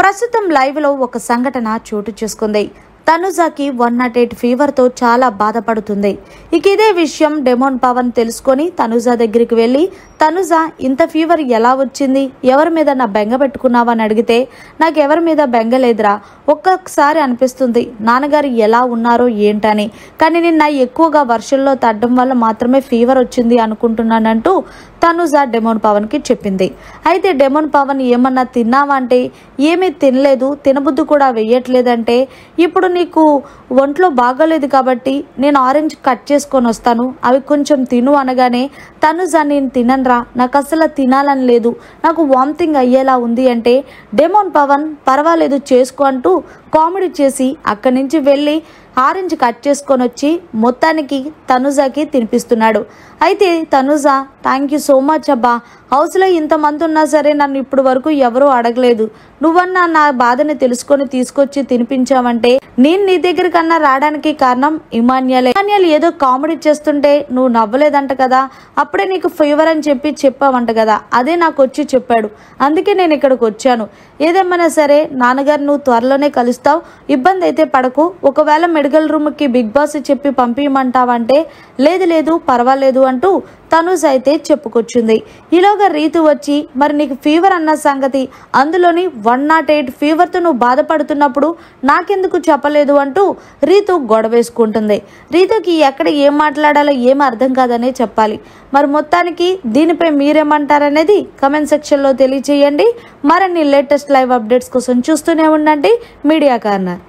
ప్రస్తుతం లైవ్ లో ఒక సంఘటన చోటు చేసుకుంది. తనుజాకి 108 ఫీవర్ తో చాలా బాధపడుతుంది. ఇక ఇదే విషయం డెమోన్ పవన్ తెలుసుకొని తనుజా దగ్గరికి వెళ్ళి, తనుజా ఇంత ఫీవర్ ఎలా వచ్చింది, ఎవరి మీద నా బెంగ పెట్టుకున్నావా అని అడిగితే, నాకు ఎవరి మీద బెంగ లేదురా, ఒక్కొక్కసారి అనిపిస్తుంది నాన్నగారు ఎలా ఉన్నారో ఏంటని, కానీ నిన్న ఎక్కువగా వర్షంలో తగ్గడం వల్ల మాత్రమే ఫీవర్ వచ్చింది అనుకుంటున్నానంటూ తనుజా డెమోన్ పవన్ కి చెప్పింది. అయితే డెమోన్ పవన్ ఏమన్నా తిన్నావా అంటే, ఏమీ తినలేదు, తినబుద్ధి కూడా వెయ్యట్లేదంటే, ఇప్పుడు నీకు ఒంట్లో బాగోలేదు కాబట్టి నేను ఆరెంజ్ కట్ చేసుకొని వస్తాను, అవి కొంచెం తిను అనగానే, తనుజా నేను తిననురా, నాకు అసలు తినాలని లేదు, నాకు వామిటింగ్ అయ్యేలా ఉంది అంటే, డెమోన్ పవన్ పర్వాలేదు చేసుకో అంటూ కామెడీ చేసి అక్కడి నుంచి వెళ్ళి ఆరెంజ్ కట్ చేసుకొని వచ్చి మొత్తానికి తనుజాకి తినిపిస్తున్నాడు. అయితే Tanuja, thank you so much అబ్బా, హౌస్లో ఇంతమంది ఉన్నా సరే నన్ను ఇప్పుడు వరకు ఎవరూ అడగలేదు, నువ్వన్నా నా బాధని తెలుసుకొని తీసుకొచ్చి తినిపించావంటే, నేను నీ దగ్గర కన్నా రావడానికి కారణం ఇమాన్యుయల్ ఏదో కామెడీ చేస్తుంటే నువ్వు నవ్వలేదంట కదా, అప్పుడే నీకు ఫీవర్ అని చెప్పావంట కదా, అదే నాకు వచ్చి చెప్పాడు, అందుకే నేను ఇక్కడికి వచ్చాను. ఏదేమైనా సరే నాన్నగారు నువ్వు త్వరలోనే కలుస్తావు, ఇబ్బంది అయితే పడకు, ఒకవేళ మెడికల్ రూమ్కి బిగ్ బాస్ చెప్పి పంపించమంటావంటే, లేదు పర్వాలేదు అంటూ తనుజ అయితే చెప్పుకొచ్చింది. ఈలోగా రీతు వచ్చి, మరి నీకు ఫీవర్ అన్న సంగతి, అందులోని 108 ఫీవర్తో నువ్వు బాధపడుతున్నప్పుడు నాకెందుకు చెప్పలేదు అంటూ రీతు గొడవేసుకుంటుంది. రీతుకి ఎక్కడ ఏం మాట్లాడాలో ఏం అర్థం కాదనే చెప్పాలి. మరి మొత్తానికి దీనిపై మీరేమంటారనేది కమెంట్ సెక్షన్లో తెలియజేయండి. మరిన్ని లేటెస్ట్ లైవ్ అప్డేట్స్ కోసం చూస్తూనే ఉండండి మీడియా కార్నర్.